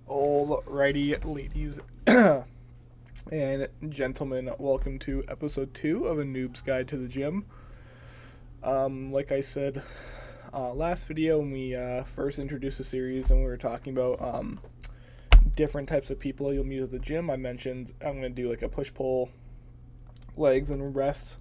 Alrighty, ladies and gentlemen, welcome to episode 2 of a Noobs Guide to the Gym. Like I said last video when we first introduced the series and we were talking about different types of people you'll meet at the gym, I mentioned I'm going to do like a push-pull legs and rests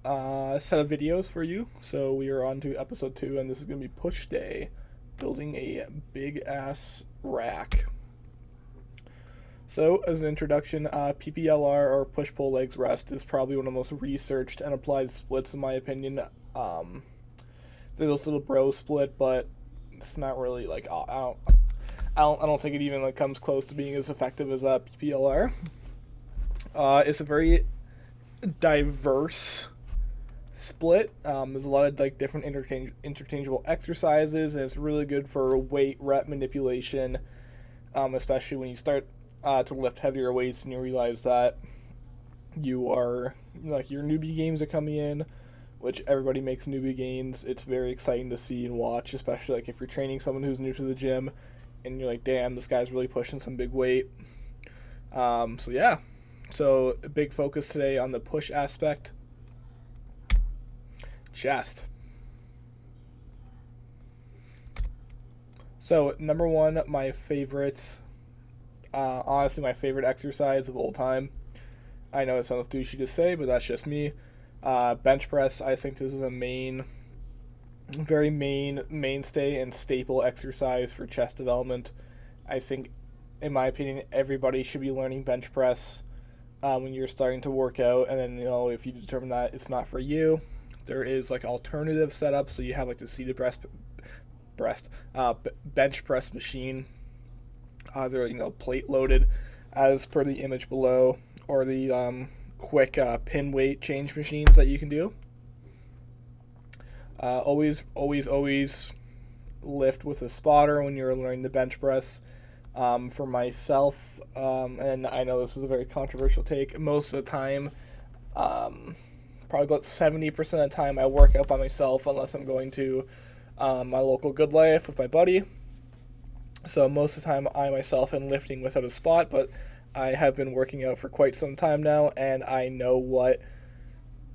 set of videos for you. So we are on to episode 2 and this is going to be push day. Building a big ass rack. So, as an introduction, PPLR or push pull legs rest is probably one of the most researched and applied splits in my opinion. There's a little bro split, but it's not really like I don't think it even like comes close to being as effective as PPLR. It's a very diverse split. There's a lot of like different interchangeable exercises, and it's really good for weight rep manipulation, especially when you start to lift heavier weights and you realize that you are like your newbie gains are coming in, which everybody makes newbie gains. It's very exciting to see and watch, especially like if you're training someone who's new to the gym and you're like, damn, this guy's really pushing some big weight. So a big focus today on the push aspect. Chest. So number one, my favorite, honestly my favorite exercise of all time. I know it sounds douchey to say, but that's just me. Bench press. I think this is a mainstay and staple exercise for chest development. I think, in my opinion, everybody should be learning bench press when you're starting to work out, and then if you determine that it's not for you, there is like alternative setups. So you have like the seated bench press machine. They're plate loaded, as per the image below, or the quick pin weight change machines that you can do. Always lift with a spotter when you're learning the bench press. For myself, and I know this is a very controversial take, most of the time, probably about 70% of the time I work out by myself unless I'm going to my local Good Life with my buddy. So most of the time I myself am lifting without a spot, but I have been working out for quite some time now and I know what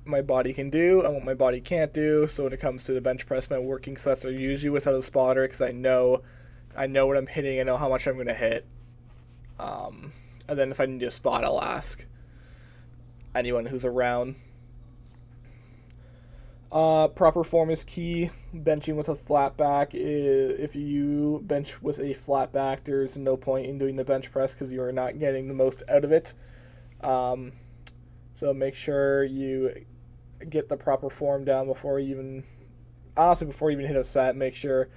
my body can do and what my body can't do. So when it comes to the bench press, my working sets are usually without a spotter because I know what I'm hitting, I know how much I'm going to hit. And then if I need a spot, I'll ask anyone who's around. Proper form is key. Benching with a flat back. If you bench with a flat back, there's no point in doing the bench press because you are not getting the most out of it. So make sure you get the proper form down before you even hit a set. Make sure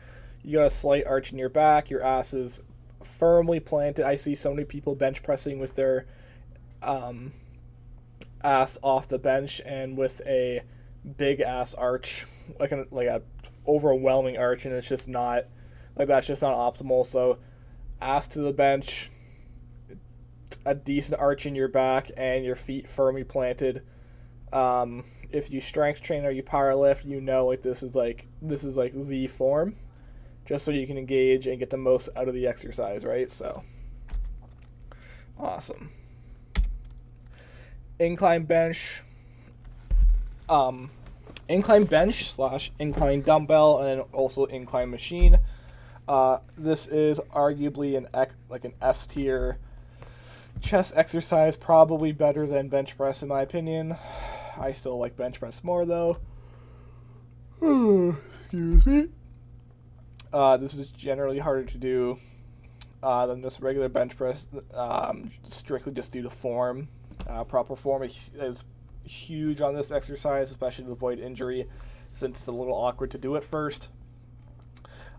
you got a slight arch in your back. Your ass is firmly planted. I see so many people bench pressing with their ass off the bench and with a big ass arch, like a overwhelming arch, and it's just not like that's just not optimal. So ass to the bench, a decent arch in your back, and your feet firmly planted. If you strength train or you power lift, this is like the form, just so you can engage and get the most out of the exercise, right? So awesome. Incline bench. Incline bench / incline dumbbell, and also incline machine. This is arguably an S tier chest exercise, probably better than bench press in my opinion. I still like bench press more though. Excuse me. This is generally harder to do than just regular bench press, strictly just due to form. Proper form is huge on this exercise, especially to avoid injury, since it's a little awkward to do it first.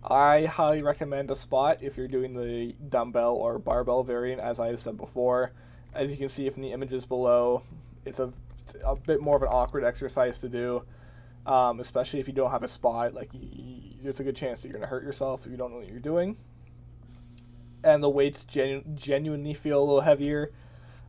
I highly recommend a spot if you're doing the dumbbell or barbell variant, as I said before. As you can see from the images below, it's a bit more of an awkward exercise to do, especially if you don't have a spot. Like, there's a good chance that you're going to hurt yourself if you don't know what you're doing. And the weights genuinely feel a little heavier.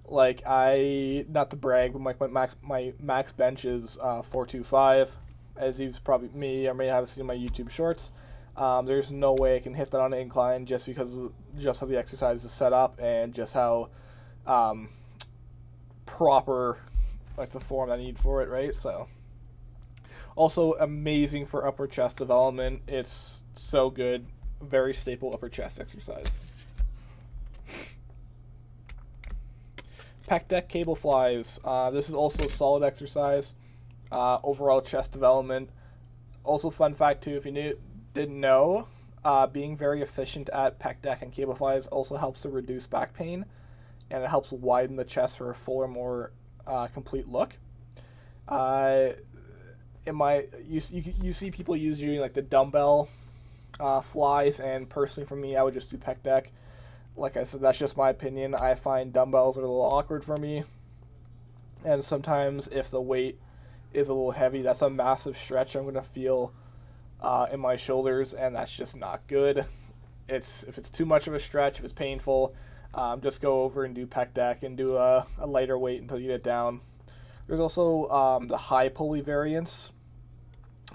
Like, not to brag, but my max bench is 425. As you've probably may have seen in my YouTube shorts. There's no way I can hit that on an incline just because of just how the exercise is set up and just how proper like the form I need for it, right? So also amazing for upper chest development. It's so good. Very staple upper chest exercise. Pec deck cable flies. This is also a solid exercise. Overall chest development. Also, fun fact too, if you didn't know, being very efficient at pec deck and cable flies also helps to reduce back pain, and it helps widen the chest for a fuller, more complete look. You see people using like the dumbbell flies, and personally for me, I would just do pec deck. Like I said, that's just my opinion. I find dumbbells are a little awkward for me, and sometimes if the weight is a little heavy, that's a massive stretch I'm going to feel in my shoulders, and that's just not good. If it's too much of a stretch, if it's painful, just go over and do pec deck and do a lighter weight until you get it down. There's also the high pulley variants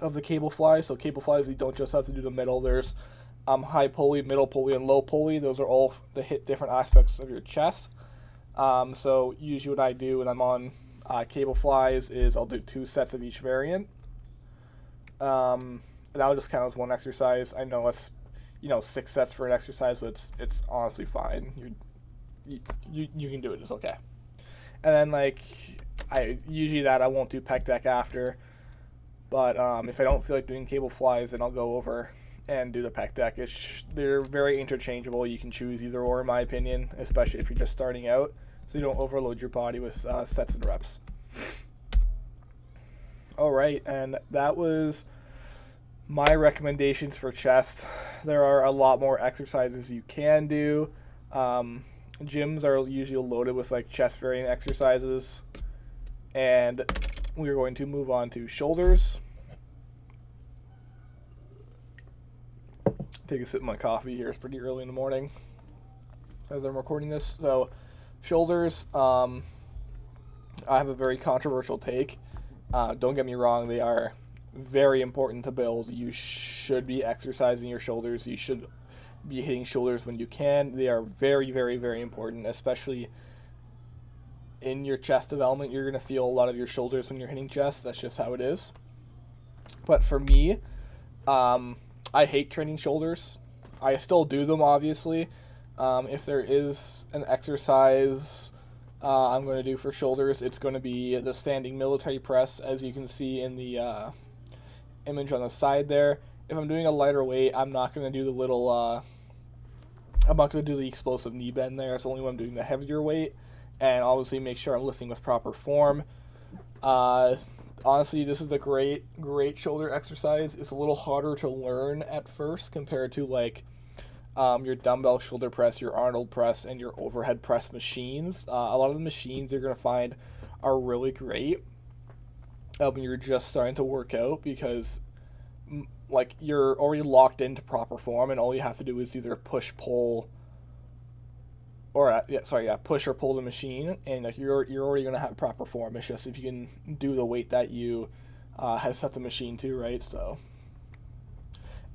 of the cable fly. So cable flies, you don't just have to do the middle. There's high pulley, middle pulley, and low pulley. Those are all to hit different aspects of your chest. So usually what I do when I'm on cable flies is I'll do 2 sets of each variant. And that'll just count as one exercise. I know it's 6 sets for an exercise, but it's honestly fine. You can do it. It's okay. And then I won't do pec deck after. But if I don't feel like doing cable flies, then I'll go over and do the pec deck. They're very interchangeable. You can choose either or, in my opinion, especially if you're just starting out, so you don't overload your body with sets and reps. All right, and that was my recommendations for chest. There are a lot more exercises you can do. Gyms are usually loaded with like chest variant exercises, and we're going to move on to shoulders. Take a sip of my coffee here. It's pretty early in the morning as I'm recording this. So shoulders, I have a very controversial take. Don't get me wrong, they are very important to build. You should be exercising your shoulders. You should be hitting shoulders when you can. They are very, very, very important, especially in your chest development. You're going to feel a lot of your shoulders when you're hitting chest. That's just how it is. But for me, I hate training shoulders. I still do them, obviously. If there is an exercise I'm going to do for shoulders, it's going to be the standing military press, as you can see in the image on the side there. If I'm doing a lighter weight, I'm not going to do I'm not going to do the explosive knee bend there. It's only when I'm doing the heavier weight, and obviously make sure I'm lifting with proper form. Honestly, this is a great shoulder exercise. It's a little harder to learn at first compared to your dumbbell shoulder press, your Arnold press, and your overhead press machines. A lot of the machines you're going to find are really great when you're just starting to work out, because you're already locked into proper form, and all you have to do is either push or pull the machine, and you're already going to have proper form. It's just if you can do the weight that you have set the machine to, right? So,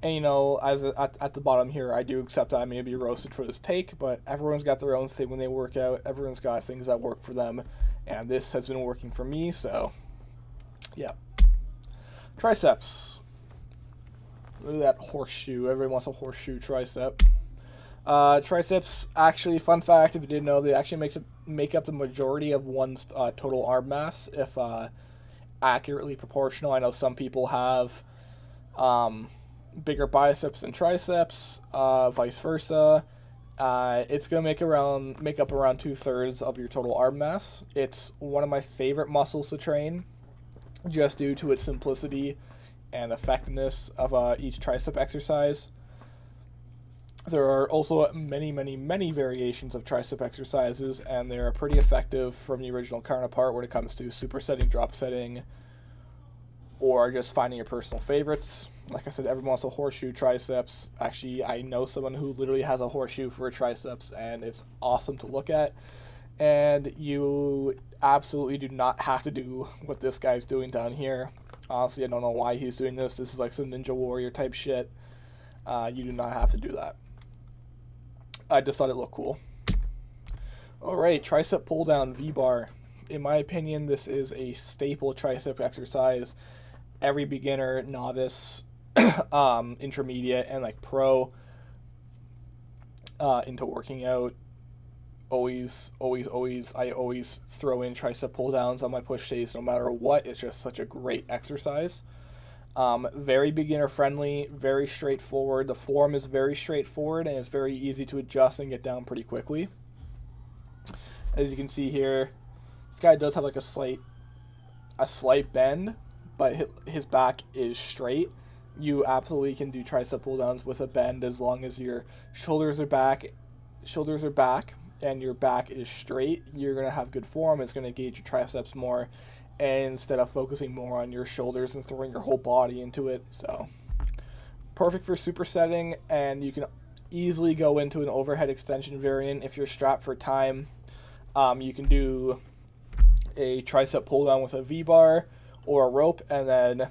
and at the bottom here, I do accept that I may be roasted for this take, but everyone's got their own thing when they work out. Everyone's got things that work for them, and this has been working for me. So yeah. Triceps. Look at that horseshoe. Everyone wants a horseshoe tricep. Triceps, actually, fun fact, if you didn't know, they actually make up the majority of one's total arm mass, if accurately proportional. I know some people have bigger biceps than triceps, vice versa. It's going to make up around 2/3 of your total arm mass. It's one of my favorite muscles to train, just due to its simplicity and effectiveness of each tricep exercise. There are also many, many, many variations of tricep exercises, and they're pretty effective from the original counterpart when it comes to supersetting, drop setting, or just finding your personal favorites. Like I said, everyone wants a horseshoe triceps. Actually, I know someone who literally has a horseshoe for a triceps, and it's awesome to look at. And you absolutely do not have to do what this guy's doing down here. Honestly, I don't know why he's doing this. This is like some Ninja Warrior type shit. You do not have to do that. I just thought it looked cool. All right, tricep pull down V-bar. In my opinion, this is a staple tricep exercise. Every beginner, novice, intermediate, and like pro into working out, I always throw in tricep pull downs on my push days no matter what. It's just such a great exercise. Very beginner friendly, very straightforward. The form is very straightforward and it's very easy to adjust and get down pretty quickly. As you can see here, this guy does have like a slight bend, but his back is straight. You absolutely can do tricep pull downs with a bend as long as your shoulders are back, and your back is straight. You're gonna have good form. It's gonna engage your triceps more, and instead of focusing more on your shoulders and throwing your whole body into it. So perfect for supersetting, and you can easily go into an overhead extension variant if you're strapped for time. You can do a tricep pull down with a V-bar or a rope, and then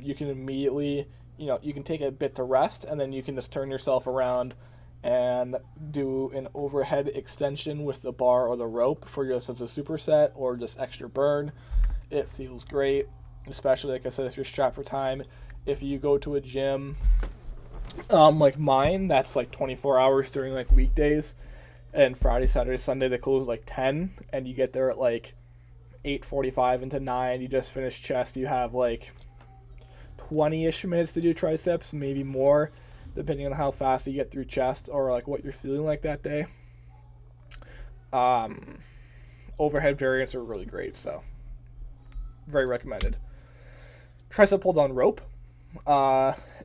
you can immediately, you can take a bit to rest, and then you can just turn yourself around and do an overhead extension with the bar or the rope for just as a superset or just extra burn. It feels great, especially like I said, if you're strapped for time. If you go to a gym like mine, that's like 24 hours during like weekdays, and Friday, Saturday, Sunday they close like 10, and you get there at like 8:45 into 9. You just finished chest. You have like 20-ish minutes to do triceps, maybe more, depending on how fast you get through chest or like what you're feeling like that day. Overhead variants are really great, so very recommended. Tricep pull down rope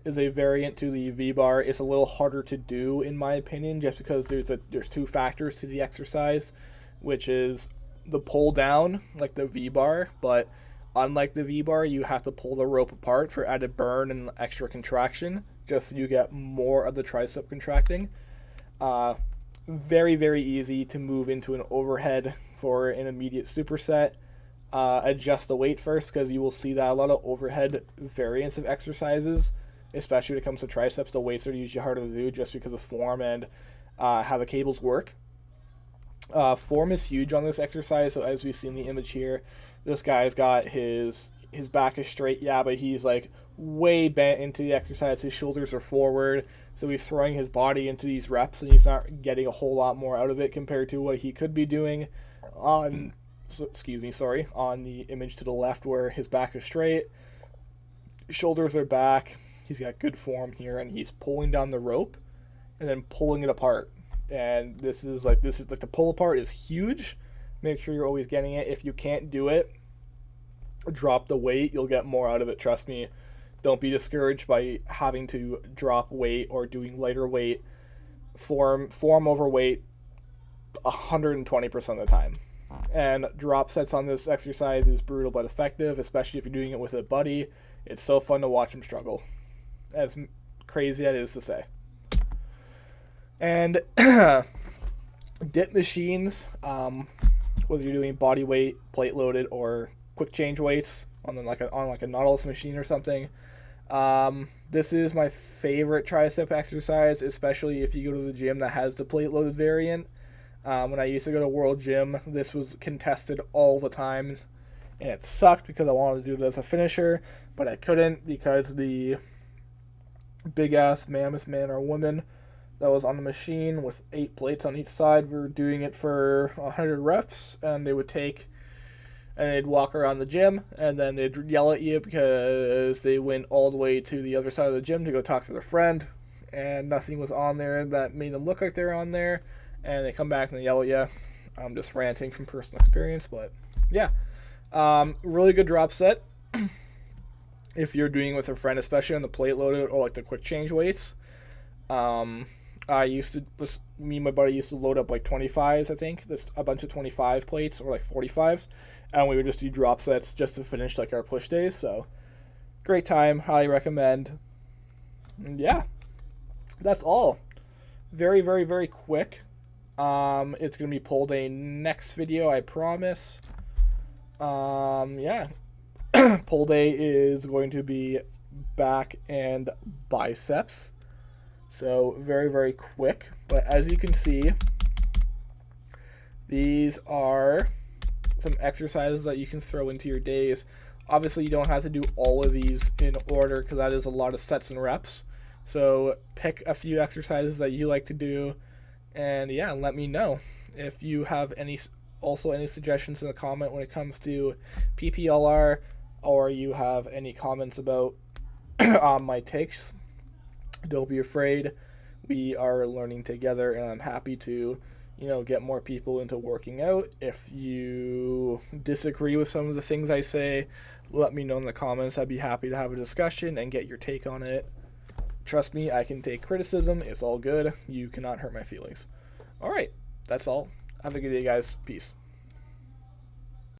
is a variant to the V-bar. It's a little harder to do in my opinion, just because there's two factors to the exercise, which is the pull down, like the V-bar, but unlike the V-bar, you have to pull the rope apart for added burn and extra contraction, just so you get more of the tricep contracting. Very, very easy to move into an overhead for an immediate superset. Adjust the weight first, because you will see that a lot of overhead variants of exercises, especially when it comes to triceps, the weights are usually harder to do just because of form and how the cables work. Form is huge on this exercise, so as we see in the image here, this guy's got his back is straight, yeah, but he's like way bent into the exercise. His shoulders are forward, so he's throwing his body into these reps, and he's not getting a whole lot more out of it compared to what he could be doing on the image to the left, where his back is straight, shoulders are back, he's got good form here, and he's pulling down the rope and then pulling it apart. And this is like the pull apart is huge. Make sure you're always getting it. If you can't do it, drop the weight. You'll get more out of it, trust me. Don't be discouraged by having to drop weight or doing lighter weight. Form over weight 120% of the time. And drop sets on this exercise is brutal but effective, especially if you're doing it with a buddy. It's so fun to watch him struggle, as crazy that is to say. And dip machines, whether you're doing body weight, plate loaded, or quick change weights on like a Nautilus machine or something. This is my favorite tricep exercise, especially if you go to the gym that has the plate loaded variant. When I used to go to World Gym, this was contested all the time, and it sucked because I wanted to do it as a finisher, but I couldn't because the big ass mammoth man or woman that was on the machine with 8 plates on each side were doing it for 100 reps, and they'd walk around the gym, and then they'd yell at you because they went all the way to the other side of the gym to go talk to their friend, and nothing was on there that made them look like they're on there, and they come back and they yell at you. I'm just ranting from personal experience, but yeah. Really good drop set if you're doing it with a friend, especially on the plate loaded or like the quick change weights. Me and my buddy used to load up like 25s, I think, just a bunch of 25 plates or like 45s, and we would just do drop sets just to finish like our push days. So great time, highly recommend. And yeah, that's all. Very, very, very quick. It's gonna be pull day next video, I promise. Yeah. Pull day is going to be back and biceps. So very, very quick. But as you can see, these are some exercises that you can throw into your days. Obviously, you don't have to do all of these in order because that is a lot of sets and reps. So pick a few exercises that you like to do, and yeah, let me know if you have any suggestions in the comment when it comes to PPLR, or you have any comments about my takes. Don't be afraid. We are learning together, and I'm happy to get more people into working out. If you disagree with some of the things I say, let me know in the comments. I'd be happy to have a discussion and get your take on it. Trust me, I can take criticism. It's all good. You cannot hurt my feelings. All right, that's all. Have a good day, guys. Peace.